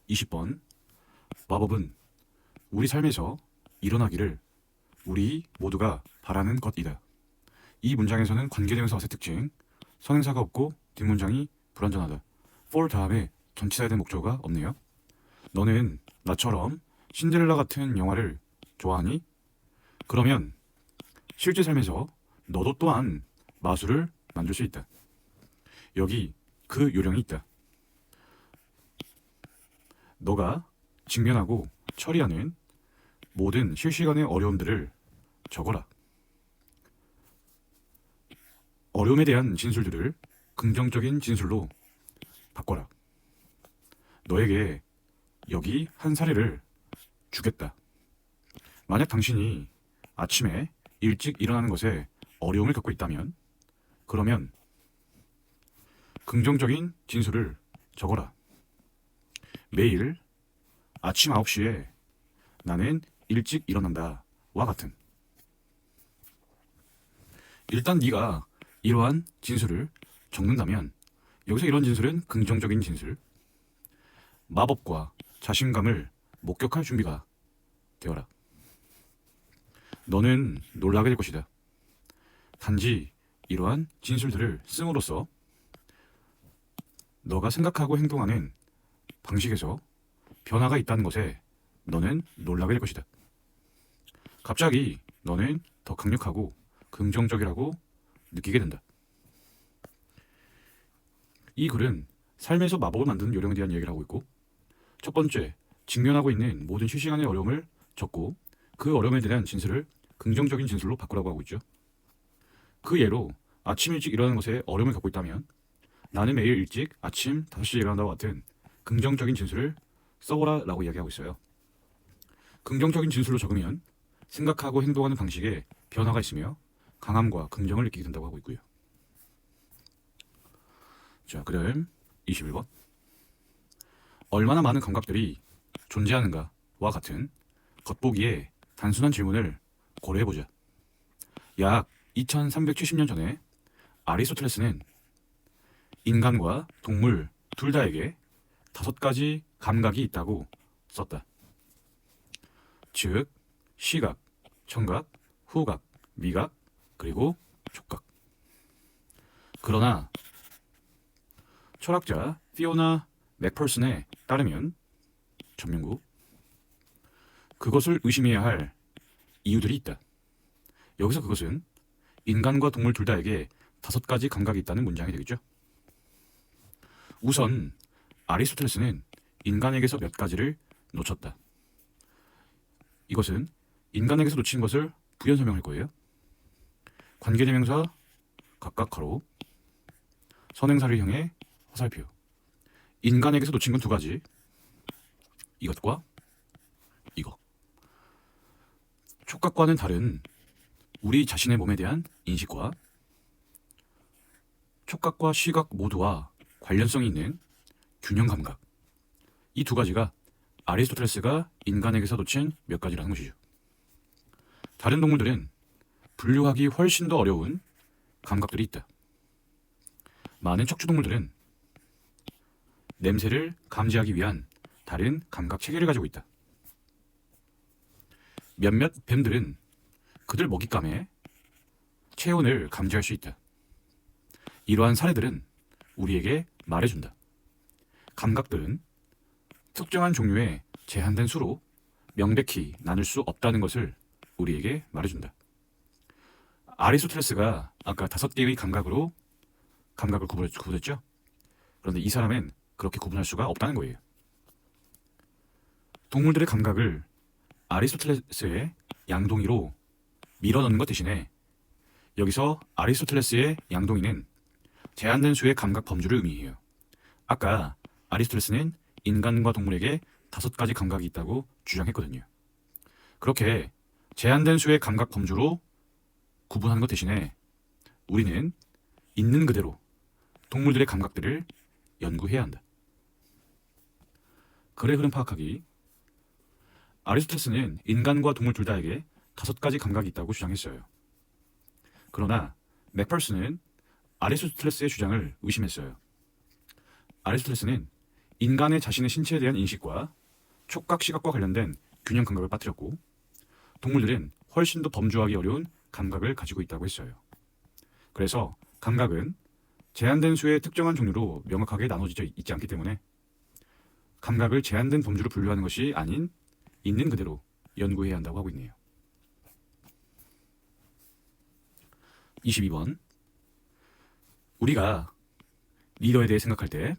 20번. 마법은 우리 삶에서 일어나기를 우리 모두가 바라는 것이다. 이 문장에서는 관계대명사 어색 특징, 선행사가 없고 뒷문장이 불완전하다. for 다음에 전치사에 대한 목적어가 없네요. 너는 나처럼 신데렐라 같은 영화를 좋아하니? 그러면 실제 삶에서 너도 또한 마술을 만들 수 있다. 여기 그 요령이 있다. 너가 직면하고 처리하는 모든 실시간의 어려움들을 적어라. 어려움에 대한 진술들을 긍정적인 진술로 바꿔라. 너에게 여기 한 사례를 주겠다. 만약 당신이 아침에 일찍 일어나는 것에 어려움을 겪고 있다면, 그러면 긍정적인 진술을 적어라. 매일 아침 9시에 나는 일찍 일어난다 와 같은. 일단 네가 이러한 진술을 적는다면 여기서 이런 진술은 긍정적인 진술, 마법과 자신감을 목격할 준비가 되어라. 너는 놀라게 될 것이다. 단지 이러한 진술들을 씀으로써 너가 생각하고 행동하는 방식에서 변화가 있다는 것에 너는 놀라게 될 것이다. 갑자기 너는 더 강력하고 긍정적이라고 느끼게 된다. 이 글은 삶에서 마법을 만드는 요령에 대한 이야기를 하고 있고, 첫 번째, 직면하고 있는 모든 실시간의 어려움을 적고 그 어려움에 대한 진술을 긍정적인 진술로 바꾸라고 하고 있죠. 그 예로 아침 일찍 일어나는 것에 어려움을 겪고 있다면 나는 매일 일찍 아침 5시에 일어난다와 같은 긍정적인 진술을 써보라 라고 이야기하고 있어요. 긍정적인 진술로 적으면 생각하고 행동하는 방식에 변화가 있으며 강함과 긍정을 느끼게 된다고 하고 있고요. 자, 그다음 21번. 얼마나 많은 감각들이 존재하는가와 같은 겉보기에 단순한 질문을 고려해보자. 약 2370년 전에 아리스토텔레스는 인간과 동물 둘 다에게 5가지 감각이 있다고 썼다. 즉, 시각, 청각, 후각, 미각, 그리고 촉각. 그러나 철학자 피오나 맥펄슨에 따르면 전명구 그것을 의심해야 할 이유들이 있다. 여기서 그것은 인간과 동물 둘 다에게 5가지 감각이 있다는 문장이 되겠죠. 우선 아리스토텔레스는 인간에게서 몇 가지를 놓쳤다. 이것은 인간에게서 놓친 것을 부연 설명할 거예요. 관계대명사 각각 가로, 선행사를 향해 화살표. 인간에게서 놓친 건 2가지. 이것과 이거. 촉각과는 다른 우리 자신의 몸에 대한 인식과 촉각과 시각 모두와 관련성이 있는 균형 감각. 이 2가지가 아리스토텔레스가 인간에게서 놓친 몇 가지라는 것이죠. 다른 동물들은 분류하기 훨씬 더 어려운 감각들이 있다. 많은 척추동물들은 냄새를 감지하기 위한 다른 감각 체계를 가지고 있다. 몇몇 뱀들은 그들 먹잇감에 체온을 감지할 수 있다. 이러한 사례들은 우리에게 말해준다. 감각들은 특정한 종류의 제한된 수로 명백히 나눌 수 없다는 것을 우리에게 말해준다. 아리스토텔레스가 아까 5개의 감각으로 감각을 구분했죠. 그런데 이 사람은 그렇게 구분할 수가 없다는 거예요. 동물들의 감각을 아리스토텔레스의 양동이로 밀어넣는 것 대신에 여기서 아리스토텔레스의 양동이는 제한된 수의 감각 범주를 의미해요. 아까 아리스토텔레스는 인간과 동물에게 5가지 감각이 있다고 주장했거든요. 그렇게 제한된 수의 감각 범주로 구분하는 것 대신에 우리는 있는 그대로 동물들의 감각들을 연구해야 한다. 글의 흐름 파악하기. 아리스토텔레스는 인간과 동물 둘 다에게 5가지 감각이 있다고 주장했어요. 그러나 맥펄슨은 아리스토텔레스의 주장을 의심했어요. 아리스토텔레스는 인간의 자신의 신체에 대한 인식과 촉각, 시각과 관련된 균형 감각을 빠뜨렸고 동물들은 훨씬 더 범주하기 어려운 감각을 가지고 있다고 했어요. 그래서 감각은 제한된 수의 특정한 종류로 명확하게 나눠져 있지 않기 때문에 감각을 제한된 범주로 분류하는 것이 아닌 있는 그대로 연구해야 한다고 하고 있네요. 22번. 우리가 리더에 대해 생각할 때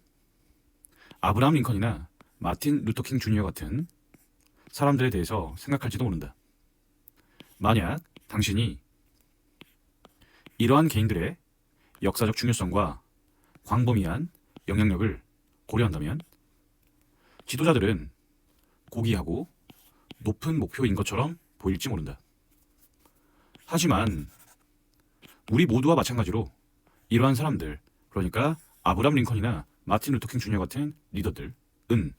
아브라함 링컨이나 마틴 루터킹 주니어 같은 사람들에 대해서 생각할지도 모른다. 만약 당신이 이러한 개인들의 역사적 중요성과 광범위한 영향력을 고려한다면 지도자들은 고귀하고 높은 목표인 것처럼 보일지 모른다. 하지만 우리 모두와 마찬가지로 이러한 사람들, 그러니까 아브라함 링컨이나 마틴 루터킹 주니어 같은 리더들은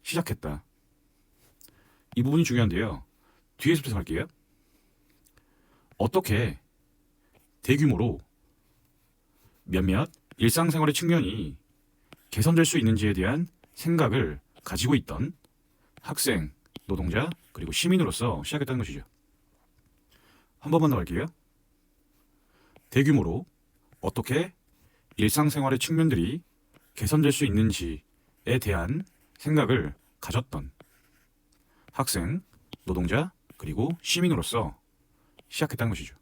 시작했다. 이 부분이 중요한데요. 뒤에서부터 갈게요. 어떻게 대규모로 몇몇 일상생활의 측면이 개선될 수 있는지에 대한 생각을 가지고 있던 학생, 노동자, 그리고 시민으로서 시작했다는 것이죠. 한 번만 더 갈게요. 대규모로 어떻게 일상생활의 측면들이 개선될 수 있는지에 대한 생각을 가졌던 학생, 노동자, 그리고 시민으로서 시작했다는 것이죠.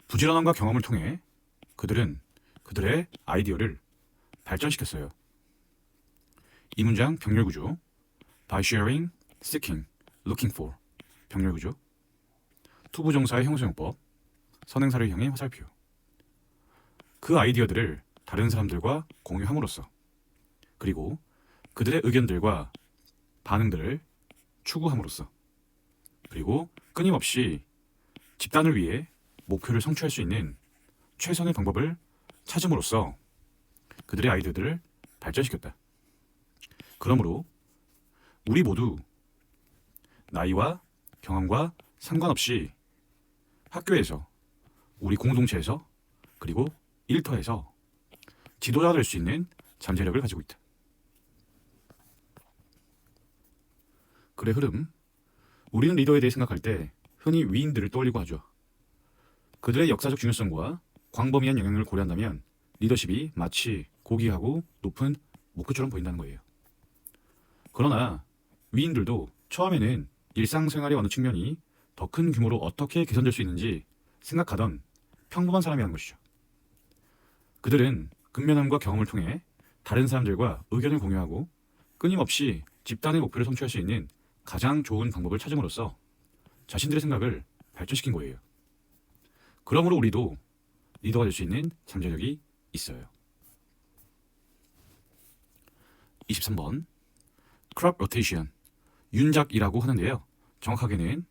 부지런함과 경험을 통해 그들은 그들의 아이디어를 발전시켰어요. 이 문장 병렬구조 by sharing, seeking, looking for 병렬구조 투부정사의 형용사용법 선행사를 향해 화살표 그 아이디어들을 다른 사람들과 공유함으로써 그리고 그들의 의견들과 반응들을 추구함으로써 그리고 끊임없이 집단을 위해 목표를 성취할 수 있는 최선의 방법을 찾음으로써 그들의 아이디어들을 발전시켰다. 그러므로 우리 모두 나이와 경험과 상관없이 학교에서 우리 공동체에서 그리고 일터에서 지도자가 될 수 있는 잠재력을 가지고 있다. 글의 흐름. 우리는 리더에 대해 생각할 때 흔히 위인들을 떠올리고 하죠. 그들의 역사적 중요성과 광범위한 영향을 고려한다면 리더십이 마치 고귀하고 높은 목표처럼 보인다는 거예요. 그러나 위인들도 처음에는 일상생활의 어느 측면이 더 큰 규모로 어떻게 개선될 수 있는지 생각하던 평범한 사람이라는 것이죠. 그들은 근면함과 경험을 통해 다른 사람들과 의견을 공유하고 끊임없이 집단의 목표를 성취할 수 있는 가장 좋은 방법을 찾음으로써 자신들의 생각을 발전시킨 거예요. 그러므로 우리도 리더가 될 수 있는 잠재력이 있어요. 23번 crop rotation 윤작이라고 하는데요. 정확하게는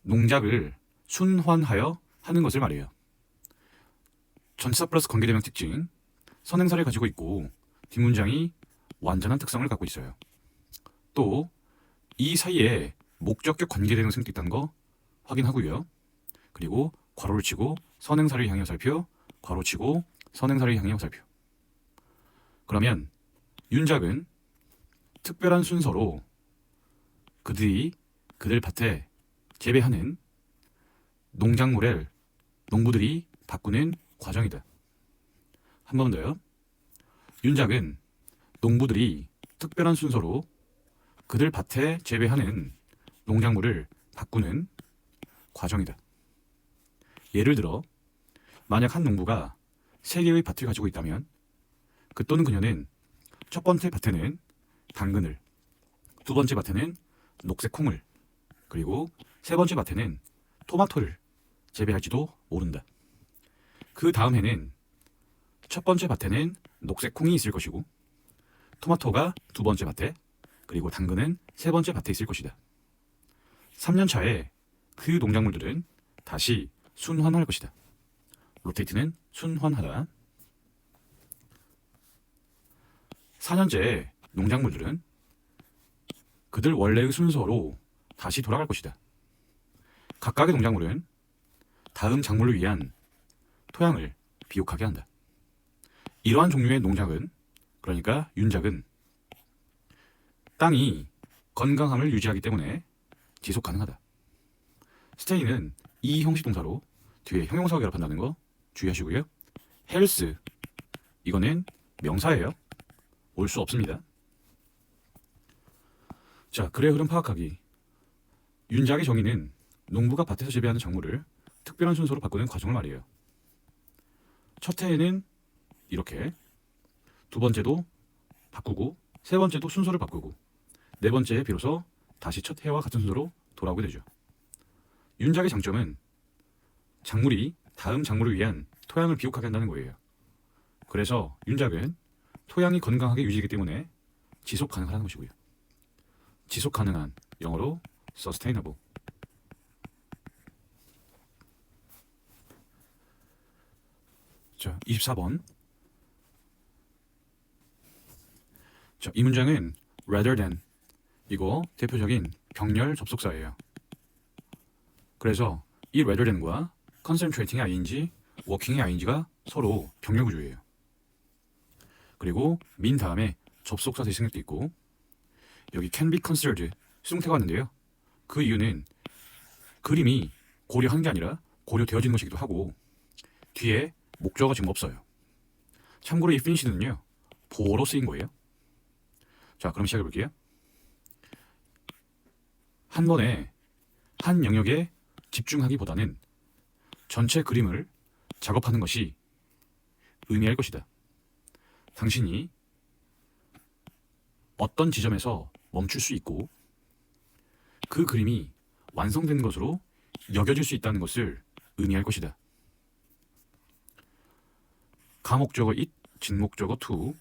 농작을 순환하여 하는 것을 말해요. 전치사 플러스 관계대명 특징 선행사를 가지고 있고 뒷문장이 완전한 특성을 갖고 있어요. 또 이 사이에 목적격 관계대명 생도 있다는 거 확인하고요. 그리고 괄호를 치고 선행사를 향해 화살표 괄호 치고 선행사를 향해 화살표 그러면 윤작은 특별한 순서로 그들이 그들 밭에 재배하는 농작물을 농부들이 바꾸는 과정이다. 한 번 더요. 윤작은 농부들이 특별한 순서로 그들 밭에 재배하는 농작물을 바꾸는 과정이다. 예를 들어 만약 한 농부가 3개의 밭을 가지고 있다면 그 또는 그녀는 첫 번째 밭에는 당근을, 두 번째 밭에는 녹색 콩을, 그리고 세 번째 밭에는 토마토를 재배할지도 모른다. 그 다음 해는 첫 번째 밭에는 녹색 콩이 있을 것이고 토마토가 두 번째 밭에 그리고 당근은 세 번째 밭에 있을 것이다. 3년 차에 그 농작물들은 다시 순환할 것이다. 로테이트는 순환하다. 4년째 농작물들은 그들 원래의 순서로 다시 돌아갈 것이다. 각각의 농작물은 다음 작물을 위한 토양을 비옥하게 한다. 이러한 종류의 농작은, 그러니까 윤작은 땅이 건강함을 유지하기 때문에 지속 가능하다. 스테이는 이 형식 동사로 뒤에 형용사가 결합한다는 거 주의하시고요. 헬스, 이거는 명사예요. 올 수 없습니다. 자, 글의 흐름 파악하기. 윤작의 정의는 농부가 밭에서 재배하는 작물을 특별한 순서로 바꾸는 과정을 말이에요. 첫 해에는 이렇게, 두 번째도 바꾸고, 세 번째도 순서를 바꾸고, 네 번째에 비로소 다시 첫 해와 같은 순서로 돌아오게 되죠. 윤작의 장점은 작물이 다음 작물을 위한 토양을 비옥하게 한다는 거예요. 그래서 윤작은 토양이 건강하게 유지되기 때문에 지속 가능하다는 것이고요. 지속 가능한, 영어로 sustainable. 자, 24번. 자, 이 문장은 rather than, 이거 대표적인 병렬 접속사예요. 그래서 이 rather than과 concentrating의 ing, working의 ing가 서로 병렬 구조예요. 그리고 mean 다음에 접속사 대신력도 있고, 여기 can be considered 수동태가 왔는데요. 그 이유는 그림이 고려한 게 아니라 고려되어진 것이기도 하고, 뒤에 목적어가 지금 없어요. 참고로 이 finish는요, 보어로 쓰인 거예요. 자, 그럼 시작해 볼게요. 한 번에 한 영역에 집중하기보다는 전체 그림을 작업하는 것이 의미할 것이다. 당신이 어떤 지점에서 멈출 수 있고 그 그림이 완성된 것으로 여겨질 수 있다는 것을 의미할 것이다. 가목적어 it, 진목적어 to.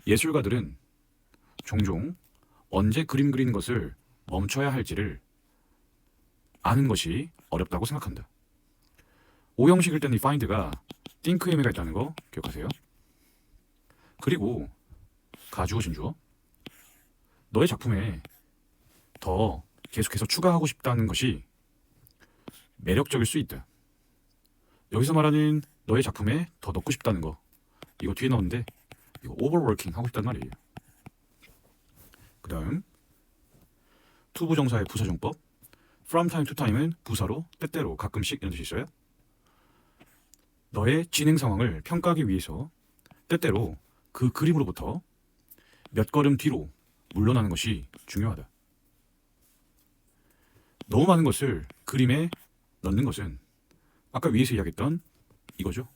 예술가들은 종종 언제 그림 그리는 것을 멈춰야 할지를 아는 것이 어렵다고 생각한다. 오형식일 때는 이 find가 think의 의미가 있다는 거 기억하세요. 그리고 가주어 진주어, 너의 작품에 더 계속해서 추가하고 싶다는 것이 매력적일 수 있다. 여기서 말하는 너의 작품에 더 넣고 싶다는 거, 이거 뒤에 넣었는데 이거 overworking 하고 싶단 말이에요. 그 다음 투부정사의 부사정법. from time to time은 부사로 때때로 가끔씩 이런 뜻이 있어요. 너의 진행 상황을 평가하기 위해서 때때로 그 그림으로부터 몇 걸음 뒤로 물러나는 것이 중요하다. 너무 많은 것을 그림에 넣는 것은 아까 위에서 이야기했던 이거죠.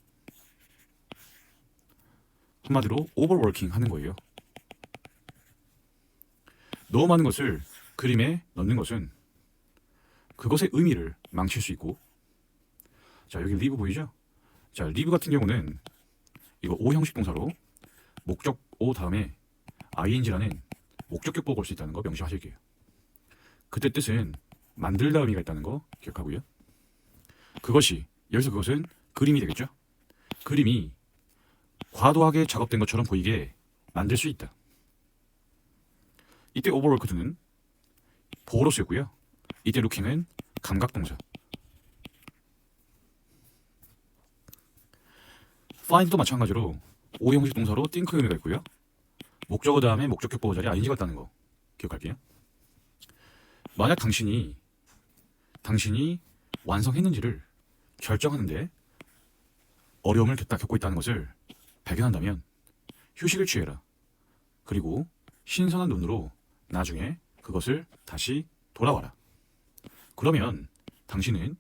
한마디로 오버워킹 하는 거예요. 너무 많은 것을 그림에 넣는 것은 그것의 의미를 망칠 수 있고, 자, 여기 리브 보이죠? 자, 리브 같은 경우는 이거 O 형식 동사로 목적 O 다음에 ing라는 목적격보가 올 수 있다는 거 명심하실게요. 그때 뜻은 만들다 의미가 있다는 거 기억하고요. 여기서 그것은 그림이 되겠죠? 그림이 과도하게 작업된 것처럼 보이게 만들 수 있다. 이때 overworked는 보어로 쓰였고요. 이때 looking은 감각동사. find도 마찬가지로 O 형식 동사로 think 의미가 있고요. 목적어 다음에 목적격보어 자리에 ing가 있다는 거 기억할게요. 만약 당신이 완성했는지를 결정하는데 어려움을 겪고 있다는 것을 발견한다면 휴식을 취해라. 그리고 신선한 눈으로 나중에 그것을 다시 돌아와라. 그러면 당신은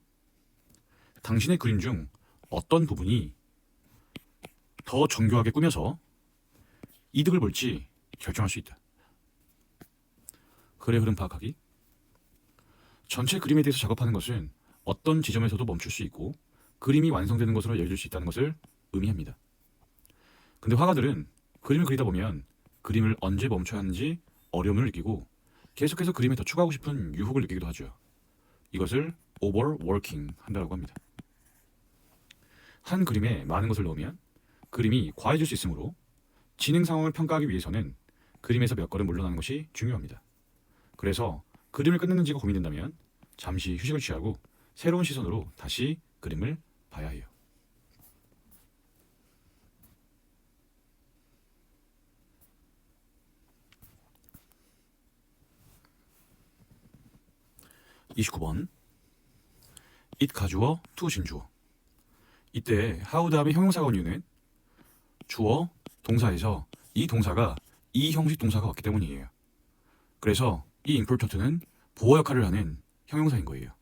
당신의 그림 중 어떤 부분이 더 정교하게 꾸며서 이득을 볼지 결정할 수 있다. 글의 흐름 파악하기. 전체 그림에 대해서 작업하는 것은 어떤 지점에서도 멈출 수 있고 그림이 완성되는 것으로 여길 수 있다는 것을 의미합니다. 근데 화가들은 그림을 그리다 보면 그림을 언제 멈춰야 하는지 어려움을 느끼고 계속해서 그림에 더 추가하고 싶은 유혹을 느끼기도 하죠. 이것을 overworking 한다고 합니다. 한 그림에 많은 것을 넣으면 그림이 과해질 수 있으므로 진행 상황을 평가하기 위해서는 그림에서 몇 걸음 물러나는 것이 중요합니다. 그래서 그림을 끝내는지가 고민된다면 잠시 휴식을 취하고 새로운 시선으로 다시 그림을 봐야 해요. 29번 it 가주어 to 진주어. 이때 how 다음에 형용사가 온 이유는 주어 동사에서 이 동사가 이 형식 동사가 왔기 때문이에요. 그래서 이 important는 보호 역할을 하는 형용사인 거예요.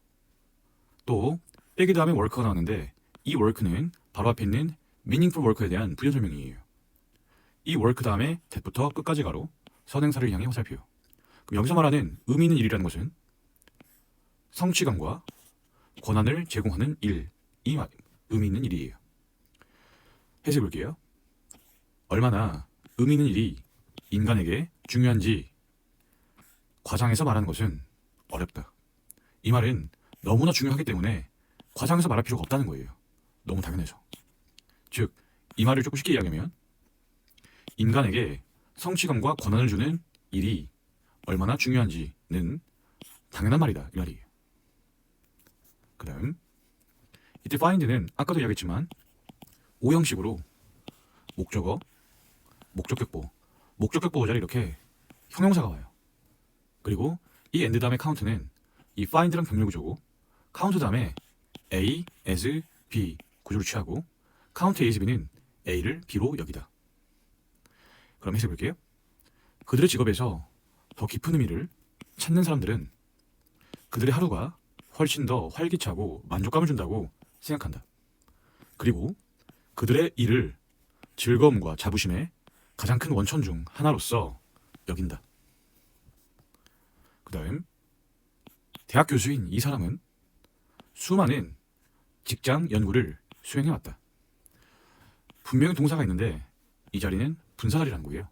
또 빼기 다음에 work가 나왔는데 이 work는 바로 앞에 있는 meaningful work에 대한 부연 설명이에요. 이 work 다음에 that부터 끝까지 가로 선행사를 향해 화살표. 그럼 여기서 말하는 의미 있는 일이라는 것은 성취감과 권한을 제공하는 일, 이 의미 있는 일이에요. 해석해 볼게요. 얼마나 의미 있는 일이 인간에게 중요한지 과장해서 말하는 것은 어렵다. 이 말은 너무나 중요하기 때문에 과장해서 말할 필요가 없다는 거예요. 너무 당연해서. 즉, 이 말을 조금 쉽게 이야기하면 인간에게 성취감과 권한을 주는 일이 얼마나 중요한지는 당연한 말이다 이 말이에요. 그 다음 이때 find는 아까도 이야기했지만 오형식으로 목적어, 목적격보 자리에 이렇게 형용사가 와요. 그리고 이 and 다음에 count는 이 find랑 병렬 구조고 count 다음에 A, as, B 구조를 취하고 count A, as, B는 A를 B로 여기다. 그럼 해석해 볼게요. 그들의 직업에서 더 깊은 의미를 찾는 사람들은 그들의 하루가 훨씬 더 활기차고 만족감을 준다고 생각한다. 그리고 그들의 일을 즐거움과 자부심의 가장 큰 원천 중 하나로서 여긴다. 그 다음 대학 교수인 이 사람은 수많은 직장 연구를 수행해왔다. 분명히 동사가 있는데 이 자리는 분사자리라는 거예요.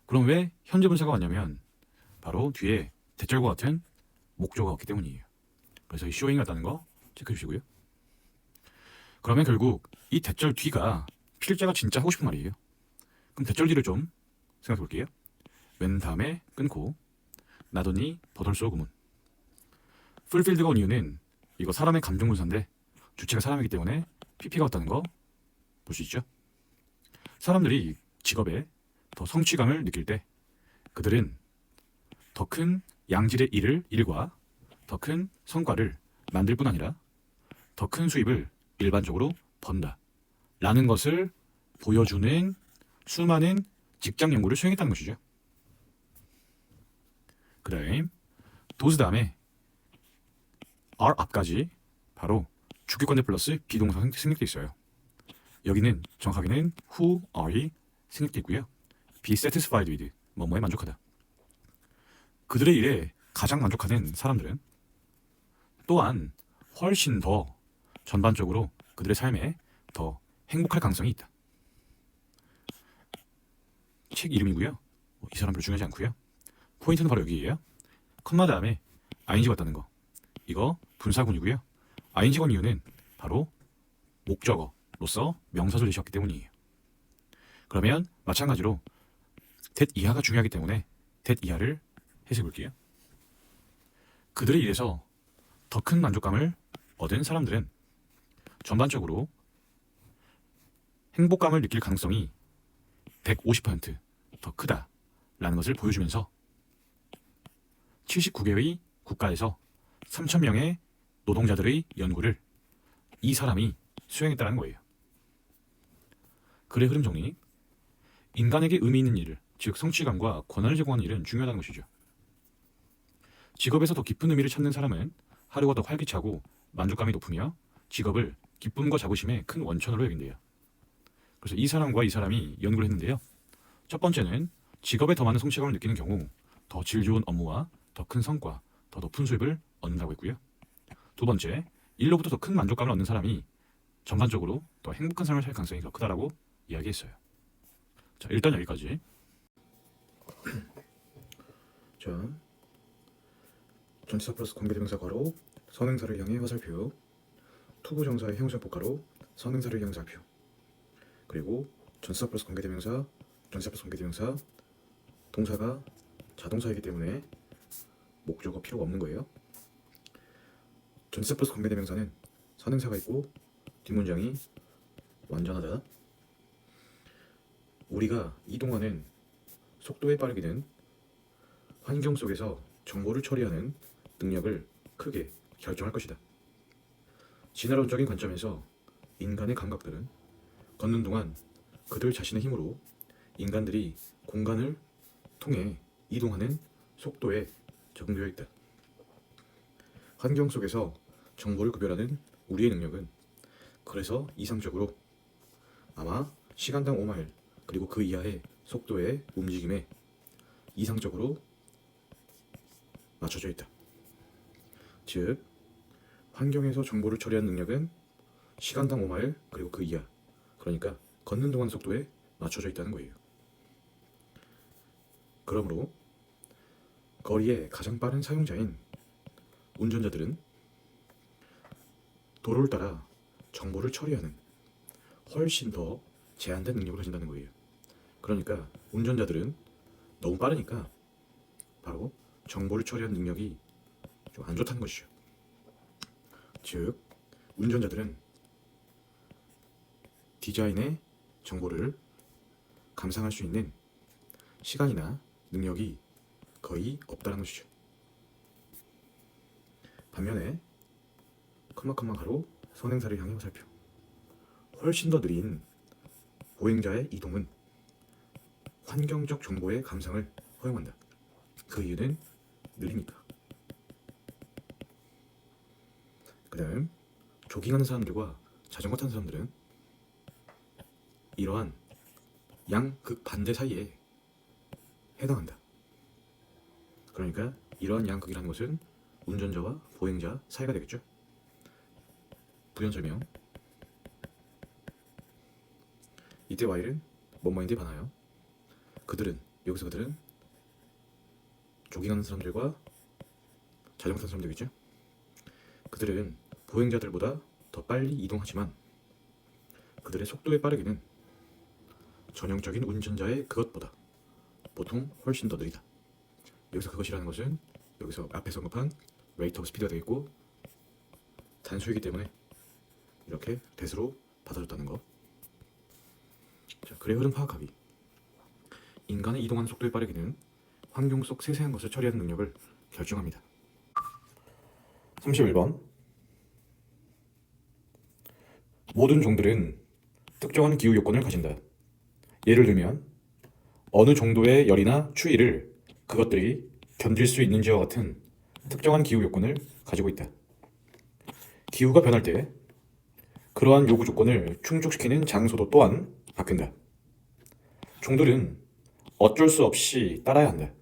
그럼 왜 현재 분사가 왔냐면 바로 뒤에 대절과 같은 목적어가 왔기 때문이에요. 그래서 이 showing 같다는 거 체크해 주시고요. 그러면 결국 이 대절 뒤가 필자가 진짜 하고 싶은 말이에요. 그럼 대절 뒤를 좀 생각해 볼게요. when 다음에 끊고 나더니 버덜소 구문. fulfilled가 온 이유는 이거 사람의 감정 분사인데 주체가 사람이기 때문에 pp가 왔다는 거 볼 수 있죠. 사람들이 직업에 더 성취감을 느낄 때 그들은 더 큰 양질의 일과 더 큰 성과를 만들 뿐 아니라 더 큰 수입을 일반적으로 번다 라는 것을 보여주는 수많은 직장 연구를 수행했다는 것이죠. 그 다음 도스 다음에 are 앞까지 바로 주격관대 플러스 비동사 생략돼 있어요. 여기는 정확하게는 who are이 생략돼 있고요. be satisfied with 뭐뭐에 만족하다. 그들의 일에 가장 만족하는 사람들은 또한 훨씬 더 전반적으로 그들의 삶에 더 행복할 가능성이 있다. 책 이름이고요. 이 사람 별로 중요하지 않고요. 포인트는 바로 여기예요. 컴마 다음에 ing가 왔다는 거. 이거 분사군이고요. ing가 온 이유는 바로 목적어로서 명사절 제시했기 때문이에요. 그러면 마찬가지로 that 이하가 중요하기 때문에 that 이하를 해석해 볼게요. 그들의 일에서 더 큰 만족감을 얻은 사람들은 전반적으로 행복감을 느낄 가능성이 150%더 크다라는 것을 보여주면서 79개의 국가에서 3,000명의 노동자들의 연구를 이 사람이 수행했다는 거예요. 글의 흐름 정리. 인간에게 의미 있는 일을, 즉 성취감과 권한을 제공하는 일은 중요하다는 것이죠. 직업에서 더 깊은 의미를 찾는 사람은 하루가 더 활기차고 만족감이 높으며 직업을 기쁨과 자부심의 큰 원천으로 여긴대요. 그래서 이 사람과 이 사람이 연구를 했는데요. 첫 번째는 직업에 더 많은 성취감을 느끼는 경우 더 질 좋은 업무와 더 큰 성과, 더 높은 수입을 얻는다고 했고요. 두 번째, 일로부터 더 큰 만족감을 얻는 사람이 전반적으로 더 행복한 삶을 살 가능성이 더 크다라고 이야기했어요. 자, 일단 여기까지. 자, 전치사 플러스 관계대명사 괄호 선행사를 향해 화살표, 투부정사의 형용사법 괄호 선행사를 향해 화살표, 그리고 전치사 플러스 관계대명사, 전치사 플러스 관계대명사, 동사가 자동사이기 때문에 목적어 필요가 없는 거예요. 전치사 플러스 관계대명사는 선행사가 있고 뒷문장이 완전하다. 우리가 이동하는 속도에 빠르게는 환경 속에서 정보를 처리하는 능력을 크게 결정할 것이다. 진화론적인 관점에서 인간의 감각들은 걷는 동안 그들 자신의 힘으로 인간들이 공간을 통해 이동하는 속도에 적용되어 있다. 환경 속에서 정보를 구별하는 우리의 능력은 그래서 이상적으로 아마 시간당 5마일 그리고 그 이하의 속도의 움직임에 이상적으로 맞춰져 있다. 즉, 환경에서 정보를 처리하는 능력은 시간당 5마일 그리고 그 이하, 그러니까 걷는 동안 속도에 맞춰져 있다는 거예요. 그러므로 거리의 가장 빠른 사용자인 운전자들은 도로를 따라 정보를 처리하는 훨씬 더 제한된 능력을 가진다는 거예요. 그러니까 운전자들은 너무 빠르니까 바로 정보를 처리하는 능력이 좀 안 좋다는 것이죠. 즉, 운전자들은 디자인의 정보를 감상할 수 있는 시간이나 능력이 거의 없다는 것이죠. 반면에 컴마컴마가로 선행사를 향해 화살표, 훨씬 더 느린 보행자의 이동은 환경적 정보의 감상을 허용한다. 그 이유는 느리니까. 그 다음, 조깅하는 사람들과 자전거 타는 사람들은 이러한 양극반대 사이에 해당한다. 그러니까 이러한 양극이라는 것은 운전자와 보행자 사이가 되겠죠. 부연 설명. 이때 Y는 뭐뭐인데 반하여 여기서 그들은 조깅하는 사람들과 자전거 타는 사람들이겠죠. 그들은 보행자들보다 더 빨리 이동하지만 그들의 속도에 빠르기는 전형적인 운전자의 그것보다 보통 훨씬 더 느리다. 여기서 그것이라는 것은 여기서 앞에서 언급한 rate of speed가 되겠고, 단수이기 때문에 이렇게 대수로 받아줬다는 것. 자, 글의 흐름 파악하기. 인간의 이동하는 속도에 빠르기는 환경 속 세세한 것을 처리하는 능력을 결정합니다. 31번. 모든 종들은 특정한 기후 요건을 가진다. 예를 들면 어느 정도의 열이나 추위를 그것들이 견딜 수 있는지와 같은 특정한 기후 요건을 가지고 있다. 기후가 변할 때 그러한 요구 조건을 충족시키는 장소도 또한 바뀐다. 종들은 어쩔 수 없이 따라야 한다.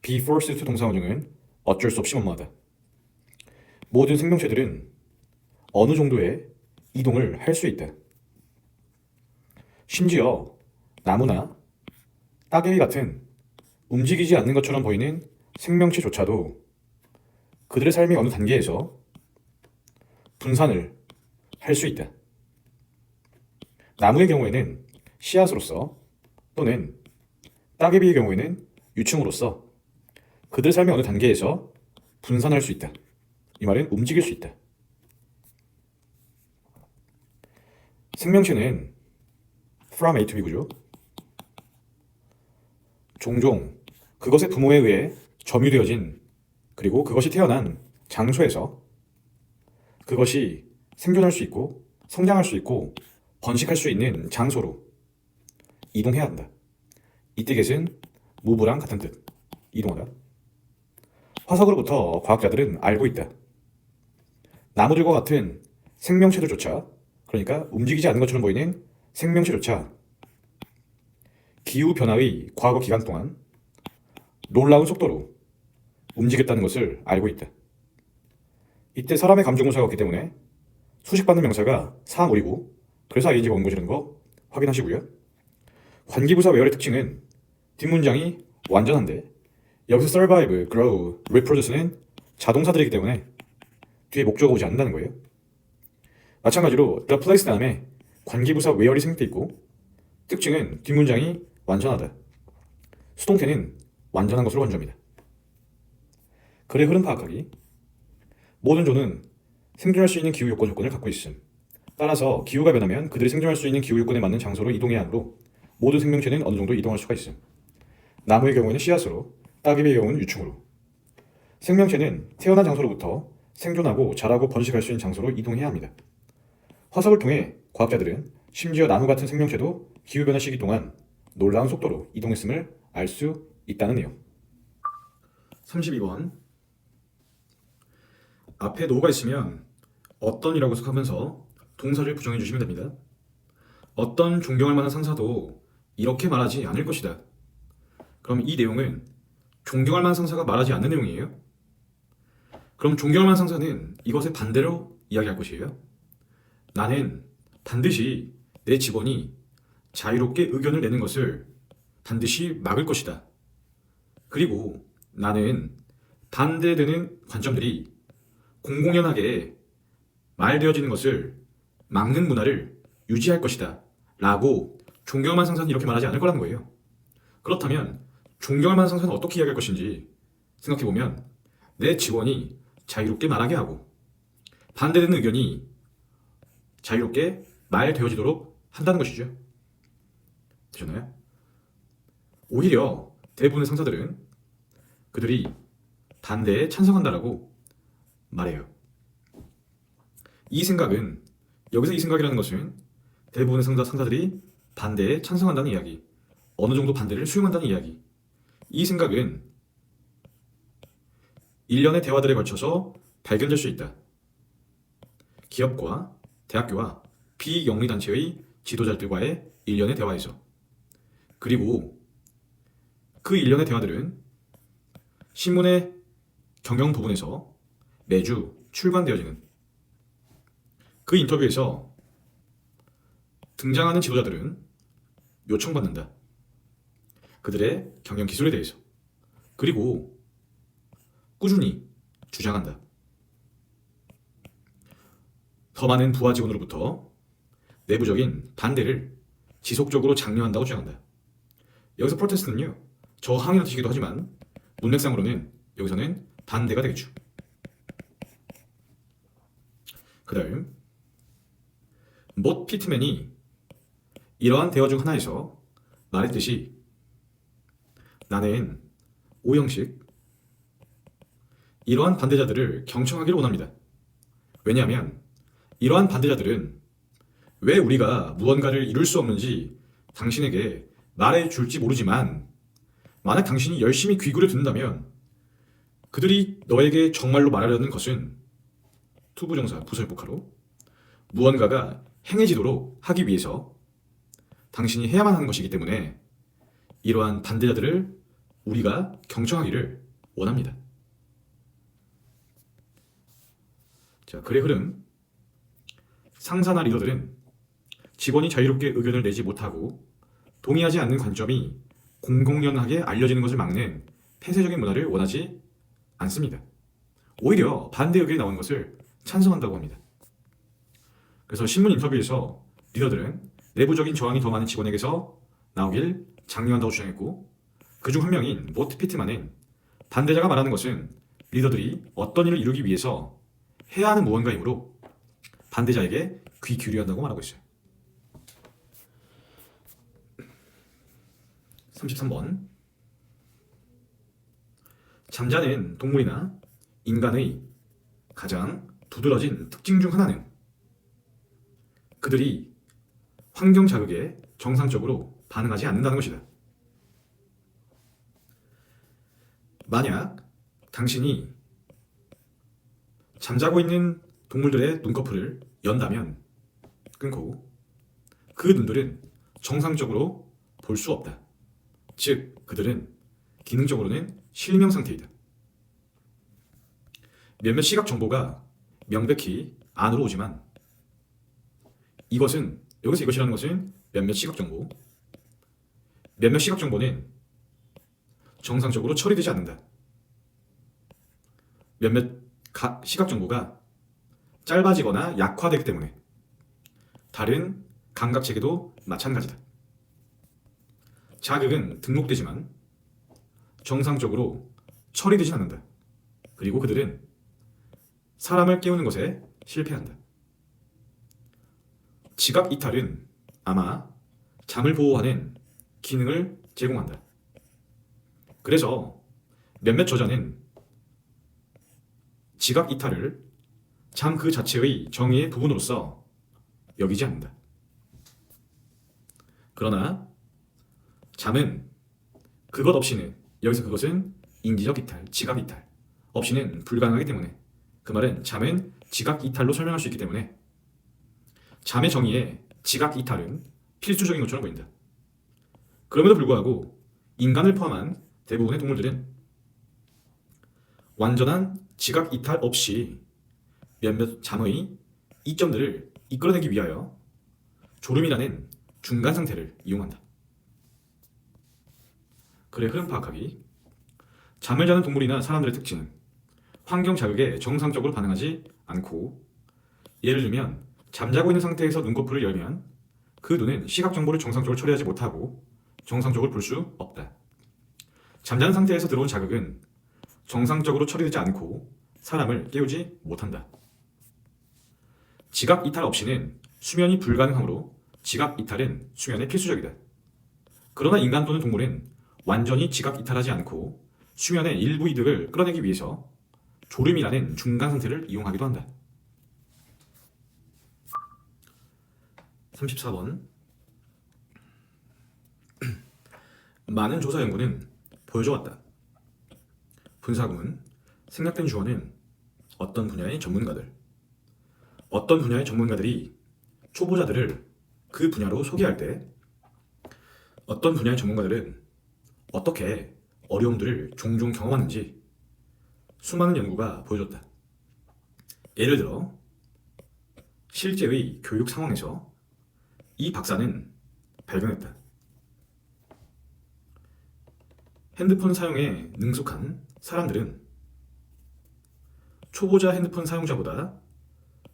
be forced to 동사 원형은 어쩔 수 없이 뭐뭐하다. 모든 생명체들은 어느 정도의 이동을 할 수 있다. 심지어 나무나 따개비 같은 움직이지 않는 것처럼 보이는 생명체조차도 그들의 삶의 어느 단계에서 분산을 할 수 있다. 나무의 경우에는 씨앗으로서 또는 따개비의 경우에는 유충으로서 그들의 삶의 어느 단계에서 분산할 수 있다. 이 말은 움직일 수 있다. 생명체는 from A to B 구조. 종종 그것의 부모에 의해 점유되어진 그리고 그것이 태어난 장소에서 그것이 생존할 수 있고 성장할 수 있고 번식할 수 있는 장소로 이동해야 한다. 이때 get은 move랑 같은 뜻. 이동하다. 화석으로부터 과학자들은 알고 있다. 나무들과 같은 생명체들조차, 그러니까 움직이지 않는 것처럼 보이는 생명체조차 기후변화의 과거 기간 동안 놀라운 속도로 움직였다는 것을 알고 있다. 이때 사람의 감정무사가 없기 때문에 수식받는 명사가 사물이고, 그래서 ing가 온 것이라는 거 확인하시고요. 관계부사 where의 특징은 뒷문장이 완전한데 여기서 survive, grow, reproduce는 자동사들이기 때문에 뒤에 목적어가 오지 않는다는 거예요. 마찬가지로 the place 다음에 관계부사 where이 생략돼 있고, 특징은 뒷문장이 완전하다. 수동태는 완전한 것으로 간주합니다. 글의 흐름 파악하기. 모든 종은 생존할 수 있는 기후 조건을 갖고 있음. 따라서 기후가 변하면 그들이 생존할 수 있는 기후 요건에 맞는 장소로 이동해야 하므로 모든 생명체는 어느 정도 이동할 수가 있음. 나무의 경우에는 씨앗으로, 따개비의 경우는 유충으로. 생명체는 태어난 장소로부터 생존하고 자라고 번식할 수 있는 장소로 이동해야 합니다. 화석을 통해 과학자들은 심지어 나무 같은 생명체도 기후변화 시기 동안 놀라운 속도로 이동했음을 알 수 있다는 내용. 32번. 앞에 노가 있으면 어떤 이라고 해석하면서 동사를 부정해 주시면 됩니다. 어떤 존경할 만한 상사도 이렇게 말하지 않을 것이다. 그럼 이 내용은 존경할 만한 상사가 말하지 않는 내용이에요? 그럼 존경할 만한 상사는 이것의 반대로 이야기할 것이에요? 나는 반드시 내 직원이 자유롭게 의견을 내는 것을 반드시 막을 것이다. 그리고 나는 반대되는 관점들이 공공연하게 말되어지는 것을 막는 문화를 유지할 것이다. 라고 존경할 만한 상사는 이렇게 말하지 않을 거라는 거예요. 그렇다면 존경할 만한 상사는 어떻게 이야기할 것인지 생각해보면 내 직원이 자유롭게 말하게 하고 반대되는 의견이 자유롭게 말되어지도록 한다는 것이죠. 되셨나요? 오히려 대부분의 상사들은 그들이 반대에 찬성한다라고 말해요. 이 생각은, 여기서 이 생각이라는 것은 대부분의 상사들이 반대에 찬성한다는 이야기, 어느 정도 반대를 수용한다는 이야기. 이 생각은 일련의 대화들에 걸쳐서 발견될 수 있다. 기업과 대학교와 비영리단체의 지도자들과의 일련의 대화에서. 그리고 그 일련의 대화들은 신문의 경영 부분에서 매주 출간되어지는 그 인터뷰에서 등장하는 지도자들은 요청받는다. 그들의 경영 기술에 대해서. 그리고 꾸준히 주장한다. 더 많은 부하 직원으로부터 내부적인 반대를 지속적으로 장려한다고 주장한다. 여기서 프로테스트는요, 저항이라는 뜻이기도 하지만 문맥상으로는 여기서는 반대가 되겠죠. 그 다음 못 피트맨이 이러한 대화 중 하나에서 말했듯이 나는 오형식 이러한 반대자들을 경청하기를 원합니다. 왜냐하면 이러한 반대자들은 왜 우리가 무언가를 이룰 수 없는지 당신에게 말해줄지 모르지만 만약 당신이 열심히 귀 기울여 듣는다면 그들이 너에게 정말로 말하려는 것은 투부정사 부설복하로 무언가가 행해지도록 하기 위해서 당신이 해야만 하는 것이기 때문에 이러한 반대자들을 우리가 경청하기를 원합니다. 자, 글의 흐름. 상사나 리더들은 직원이 자유롭게 의견을 내지 못하고 동의하지 않는 관점이 공공연하게 알려지는 것을 막는 폐쇄적인 문화를 원하지 않습니다. 오히려 반대 의견이 나오는 것을 찬성한다고 합니다. 그래서 신문 인터뷰에서 리더들은 내부적인 저항이 더 많은 직원에게서 나오길 장려한다고 주장했고, 그중 한 명인 모트 피트만은 반대자가 말하는 것은 리더들이 어떤 일을 이루기 위해서 해야 하는 무언가이므로 반대자에게 귀 기울여야 한다고 말하고 있어요. 33번. 잠자는 동물이나 인간의 가장 두드러진 특징 중 하나는 그들이 환경 자극에 정상적으로 반응하지 않는다는 것이다. 만약 당신이 잠자고 있는 동물들의 눈꺼풀을 연다면 끊고 그 눈들은 정상적으로 볼 수 없다. 즉, 그들은 기능적으로는 실명 상태이다. 몇몇 시각 정보가 명백히 안으로 오지만 이것은, 여기서 이것이라는 것은 몇몇 시각 정보, 몇몇 시각 정보는 정상적으로 처리되지 않는다. 몇몇 시각 정보가 짧아지거나 약화되기 때문에 다른 감각 체계도 마찬가지다. 자극은 등록되지만 정상적으로 처리되지 않는다. 그리고 그들은 사람을 깨우는 것에 실패한다. 지각 이탈은 아마 잠을 보호하는 기능을 제공한다. 그래서 몇몇 저자는 지각 이탈을 잠 그 자체의 정의의 부분으로서 여기지 않는다. 그러나 잠은 그것 없이는, 여기서 그것은 인지적 이탈, 지각 이탈 없이는 불가능하기 때문에, 그 말은 잠은 지각 이탈로 설명할 수 있기 때문에 잠의 정의에 지각 이탈은 필수적인 것처럼 보인다. 그럼에도 불구하고 인간을 포함한 대부분의 동물들은 완전한 지각 이탈 없이 몇몇 잠의 이점들을 이끌어내기 위하여 졸음이라는 중간 상태를 이용한다. 그래, 흐름 파악하기. 잠을 자는 동물이나 사람들의 특징은 환경 자극에 정상적으로 반응하지 않고, 예를 들면 잠자고 있는 상태에서 눈꺼풀을 열면 그 눈은 시각 정보를 정상적으로 처리하지 못하고 정상적으로 볼 수 없다. 잠자는 상태에서 들어온 자극은 정상적으로 처리되지 않고 사람을 깨우지 못한다. 지각 이탈 없이는 수면이 불가능하므로 지각 이탈은 수면에 필수적이다. 그러나 인간 또는 동물은 완전히 지각 이탈하지 않고 수면의 일부 이득을 끌어내기 위해서 졸음이라는 중간 상태를 이용하기도 한다. 34번. 많은 조사 연구는 보여줘왔다. 분사구문, 생략된 주어는 어떤 분야의 전문가들이 초보자들을 그 분야로 소개할 때 어떤 분야의 전문가들은 어떻게 어려움들을 종종 경험하는지 수많은 연구가 보여줬다. 예를 들어 실제의 교육 상황에서 이 박사는 발견했다. 핸드폰 사용에 능숙한 사람들은 초보자 핸드폰 사용자보다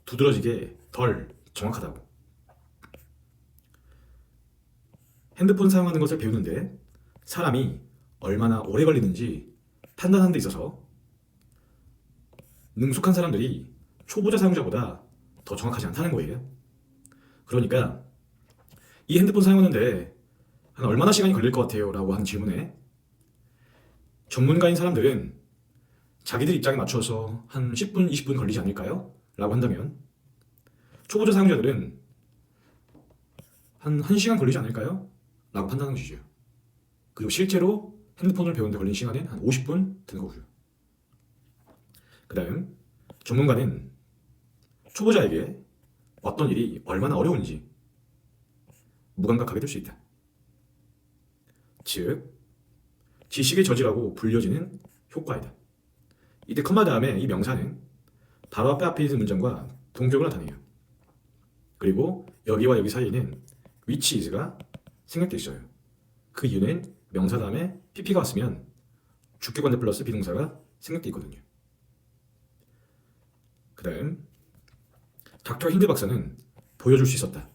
두드러지게 덜 정확하다고. 핸드폰 사용하는 것을 배우는데 사람이 얼마나 오래 걸리는지 판단하는 데 있어서 능숙한 사람들이 초보자 사용자보다 더 정확하지 않다는 거예요. 그러니까 이 핸드폰 사용하는데 한 얼마나 시간이 걸릴 것 같아요? 라고 하는 질문에 전문가인 사람들은 자기들 입장에 맞춰서 한 10분, 20분 걸리지 않을까요? 라고 한다면 초보자 사용자들은 한 1시간 걸리지 않을까요? 라고 판단하는 것이죠. 그리고 실제로 핸드폰을 배우는데 걸린 시간은 한 50분 드는 거고요. 그 다음 전문가는 초보자에게 어떤 일이 얼마나 어려운지 무감각하게 될 수 있다. 즉 지식의 저지라고 불려지는 효과이다. 이때 컴마 다음에 이 명사는 바로 앞에 있는 문장과 동격을 나타내요. 그리고 여기와 여기 사이에는 which is가 생략되어 있어요. 그 이유는 명사 다음에 pp가 왔으면 주격관대 플러스 비동사가 생략되어 있거든요. 그 다음 닥터 힌드 박사는 보여줄 수 있었다.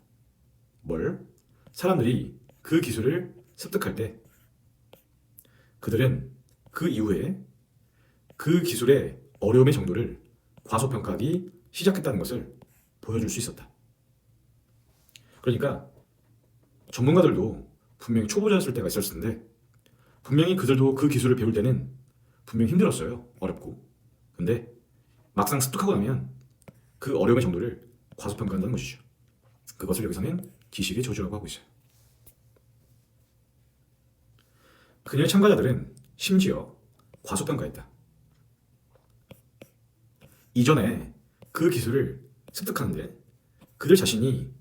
뭘? 사람들이 그 기술을 습득할 때 그들은 그 이후에 그 기술의 어려움의 정도를 과소평가하기 시작했다는 것을 보여줄 수 있었다. 그러니까 전문가들도 분명히 초보자였을 때가 있었을 텐데 분명히 그들도 그 기술을 배울 때는 분명히 힘들었어요. 어렵고. 근데 막상 습득하고 나면 그 어려움의 정도를 과소평가한다는 것이죠. 그것을 여기서는 지식의 저주라고 하고 있어요. 그녀의 참가자들은 심지어 과소평가했다. 이전에 그 기술을 습득하는데 그들 자신이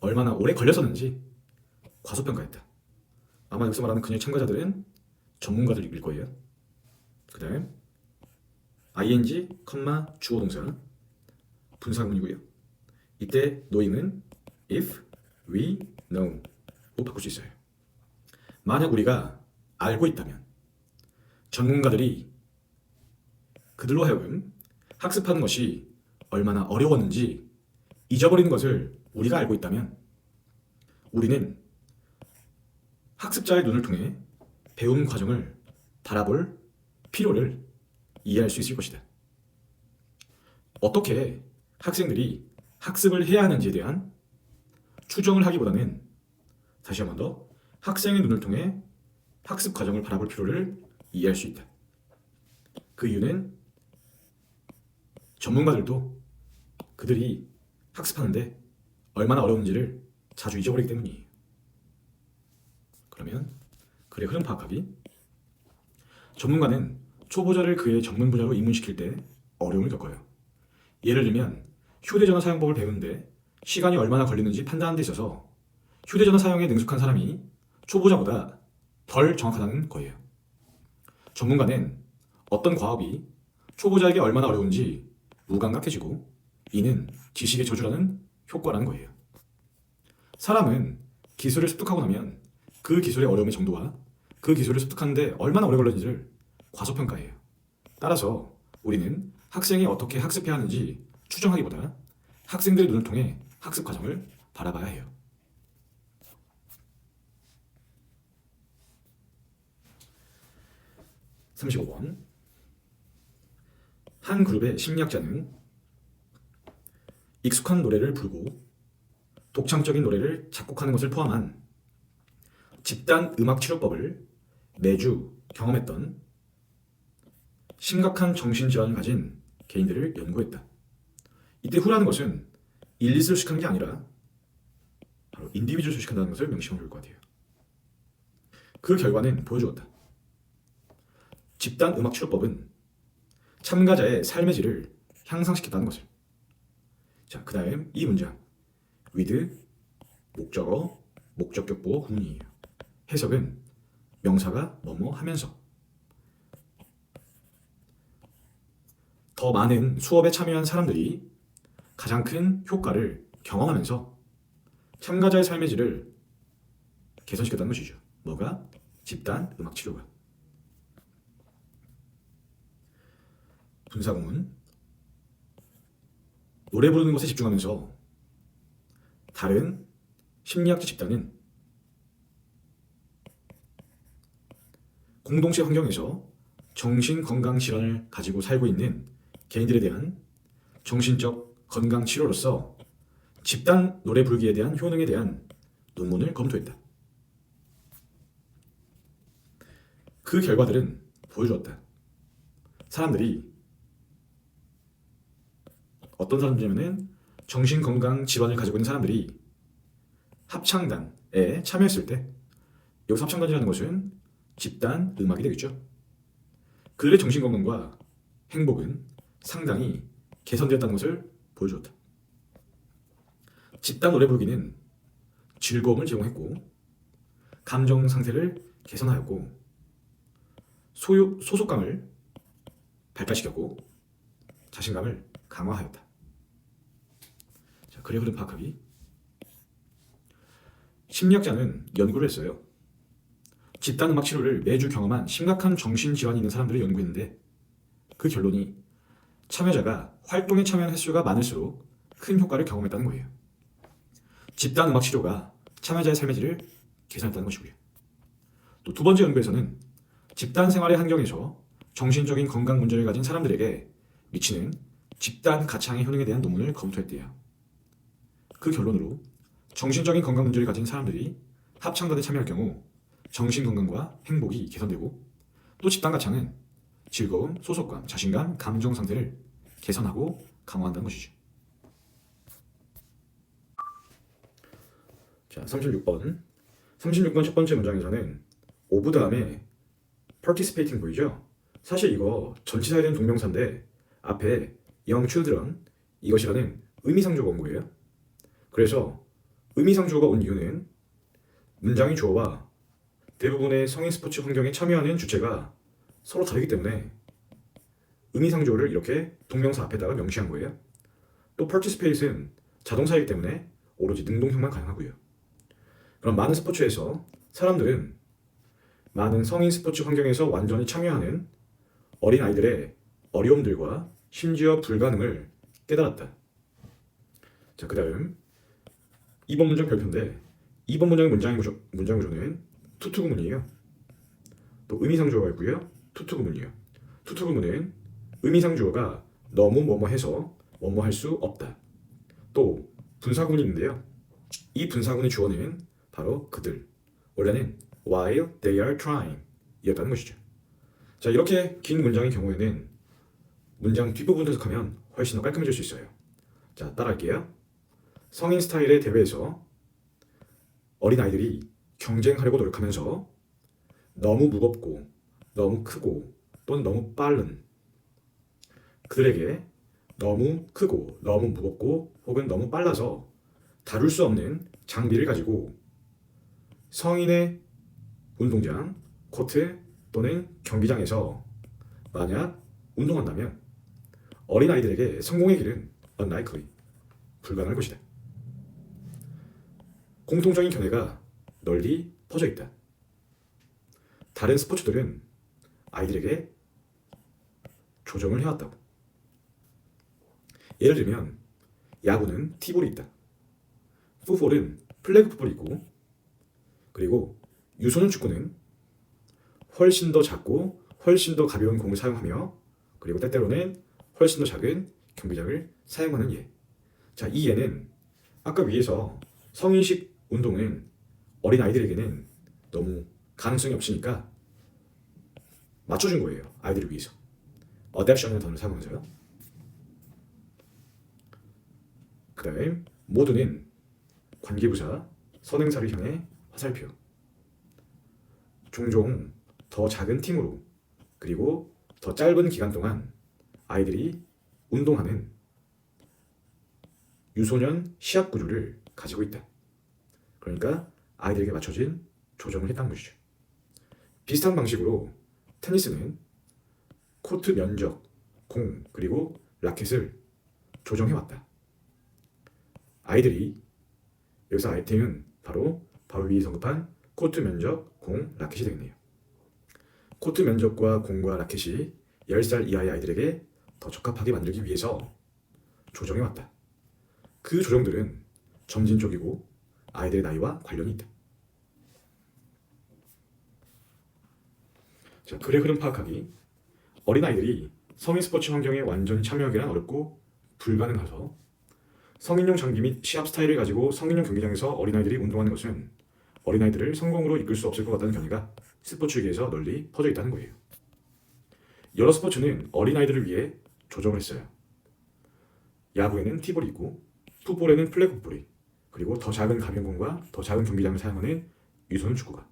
얼마나 오래 걸렸었는지 과소평가했다. 아마 여기서 말하는 그녀의 참가자들은 전문가들일 거예요. 그 다음 ing, 주어 동사 분사구문이고요. 이때 knowing은 if, we, know로 바꿀 수 있어요. 만약 우리가 알고 있다면 전문가들이 그들로 하여금 학습하는 것이 얼마나 어려웠는지 잊어버리는 것을 우리가 알고 있다면 우리는 학습자의 눈을 통해 배움 과정을 바라볼 필요를 이해할 수 있을 것이다. 어떻게 학생들이 학습을 해야 하는지에 대한 추정을 하기보다는 다시 한 번 더 학생의 눈을 통해 학습 과정을 바라볼 필요를 이해할 수 있다. 그 이유는 전문가들도 그들이 학습하는데 얼마나 어려운지를 자주 잊어버리기 때문이에요. 그러면 글의 흐름 파악하기. 전문가는 초보자를 그의 전문 분야로 입문시킬 때 어려움을 겪어요. 예를 들면 휴대전화 사용법을 배우는데 시간이 얼마나 걸리는지 판단하는 데 있어서 휴대전화 사용에 능숙한 사람이 초보자보다 덜 정확하다는 거예요. 전문가는 어떤 과업이 초보자에게 얼마나 어려운지 무감각해지고 이는 지식의 저주라는 효과라는 거예요. 사람은 기술을 습득하고 나면 그 기술의 어려움의 정도와 그 기술을 습득하는데 얼마나 오래 걸렸는지를 과소평가해요. 따라서 우리는 학생이 어떻게 학습해야 하는지 추정하기보다 학생들의 눈을 통해 학습 과정을 바라봐야 해요. (35번) 한 그룹의 심리학자는 익숙한 노래를 부르고 독창적인 노래를 작곡하는 것을 포함한 집단 음악 치료법을 매주 경험했던 심각한 정신질환을 가진 개인들을 연구했다. 이때 후라는 것은 일리스를 수식하는 게 아니라 바로 인디비주얼을 수식한다는 것을 명심하면 좋을 것 같아요. 그 결과는 보여주었다. 집단 음악 치료법은 참가자의 삶의 질을 향상시켰다는 것을. 자, 그 다음 이 문장 with 목적어, 목적격 보어 구문이에요. 해석은 명사가 뭐뭐 하면서 더 많은 수업에 참여한 사람들이 가장 큰 효과를 경험하면서 참가자의 삶의 질을 개선시켰다는 것이죠. 뭐가? 집단 음악 치료가. 분사구문. 노래 부르는 것에 집중하면서 다른 심리학자 집단은 공동체 환경에서 정신건강질환을 가지고 살고 있는 개인들에 대한 정신적 건강 치료로서 집단 노래 부르기에 대한 효능에 대한 논문을 검토했다. 그 결과들은 보여주었다. 사람들이 어떤 사람들이냐면 정신건강 질환을 가지고 있는 사람들이 합창단에 참여했을 때, 여기서 합창단이라는 것은 집단 음악이 되겠죠. 그들의 정신건강과 행복은 상당히 개선되었다는 것을 보여주었다. 집단 노래 부르기는 즐거움을 제공했고 감정 상태를 개선하였고 소속감을 발달시켰고 자신감을 강화하였다. 자, 글의 흐름 파악하기. 심리학자는 연구를 했어요. 집단 음악 치료를 매주 경험한 심각한 정신질환이 있는 사람들을 연구했는데 그 결론이 참여자가 활동에 참여하는 횟수가 많을수록 큰 효과를 경험했다는 거예요. 집단 음악 치료가 참여자의 삶의 질을 개선했다는 것이고요. 또 두 번째 연구에서는 집단 생활의 환경에서 정신적인 건강 문제를 가진 사람들에게 미치는 집단 가창의 효능에 대한 논문을 검토했대요. 그 결론으로 정신적인 건강 문제를 가진 사람들이 합창단에 참여할 경우 정신건강과 행복이 개선되고 또 집단 가창은 즐거움, 소속감, 자신감, 감정 상태를 개선하고 강화한다는 것이죠. 자, 36번 첫 번째 문장에서는 오브 다음에 participating 보이죠? 사실 이거 전치사에 대한 동명사인데 앞에 young children 이것이라는 의미상주어가 온 거예요. 그래서 의미상주어가 온 이유는 문장의 주어와 대부분의 성인 스포츠 환경에 참여하는 주체가 서로 다르기 때문에 의미상주어를 이렇게 동명사 앞에다가 명시한 거예요. 또 participate은 자동사이기 때문에 오로지 능동형만 가능하고요. 그럼 많은 스포츠에서 사람들은 많은 성인 스포츠 환경에서 완전히 참여하는 어린 아이들의 어려움들과 심지어 불가능을 깨달았다. 자, 그 다음 2번 문장 별표인데 2번 문장의 문장 구조는 투투구문이에요. 또 의미상주어가 있고요. 투투구문이에요. 투투구문은 의미상주어가 너무 뭐뭐해서 뭐뭐할 수 없다. 또 분사구문이 있는데요. 이 분사구문의 주어는 바로 그들, 원래는 while they are trying 이었다는 것이죠. 자, 이렇게 긴 문장의 경우에는 문장 뒷부분 해석하면 훨씬 더 깔끔해질 수 있어요. 자, 따라할게요. 성인 스타일의 대회에서 어린아이들이 경쟁하려고 노력하면서 너무 무겁고 너무 크고 또는 너무 빠른 그들에게 너무 크고 너무 무겁고 혹은 너무 빨라서 다룰 수 없는 장비를 가지고 성인의 운동장, 코트 또는 경기장에서 만약 운동한다면 어린아이들에게 성공의 길은 unlikely, 불가능할 것이다. 공통적인 견해가 널리 퍼져 있다. 다른 스포츠들은 아이들에게 조정을 해왔다고. 예를 들면 야구는 티볼이 있다. 풋볼은 플래그 풋볼이 있고, 그리고 유소년 축구는 훨씬 더 작고 훨씬 더 가벼운 공을 사용하며, 그리고 때때로는 훨씬 더 작은 경기장을 사용하는 예. 자, 이 예는 아까 위에서 성인식 운동은 어린아이들에게는 너무 가능성이 없으니까 맞춰준 거예요. 아이들을 위해서. adaption이라는 단어를 사용하면서요. 그 다음 모두는 관계부사, 선행사를 향해 화살표. 종종 더 작은 팀으로 그리고 더 짧은 기간 동안 아이들이 운동하는 유소년 시합 구조를 가지고 있다. 그러니까 아이들에게 맞춰진 조정을 했다는 것이죠. 비슷한 방식으로 테니스는 코트 면적, 공, 그리고 라켓을 조정해왔다. 아이들이 여기서 아이템은 바로 위에 언급한 코트 면적, 공, 라켓이 되겠네요. 코트 면적과 공과 라켓이 10살 이하의 아이들에게 더 적합하게 만들기 위해서 조정해왔다. 그 조정들은 점진적이고 아이들의 나이와 관련이 있다. 자, 글의 흐름 파악하기. 어린아이들이 성인 스포츠 환경에 완전히 참여하기란 어렵고 불가능해서 성인용 장비 및 시합 스타일을 가지고 성인용 경기장에서 어린아이들이 운동하는 것은 어린아이들을 성공으로 이끌 수 없을 것 같다는 견해가 스포츠계에서 널리 퍼져 있다는 거예요. 여러 스포츠는 어린아이들을 위해 조정을 했어요. 야구에는 티볼이 있고 풋볼에는 플래그 풋볼이, 그리고 더 작은 가변공과 더 작은 경기장을 사용하는 유소년 축구가,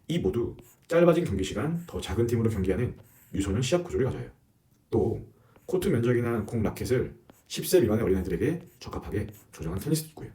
이 모두 짧아진 경기 시간, 더 작은 팀으로 경기하는 유소년 시합 구조를 가져요. 또 코트 면적이나 공 라켓을 10세 미만의 어린아이들에게 적합하게 조정한 테니스도 있고요.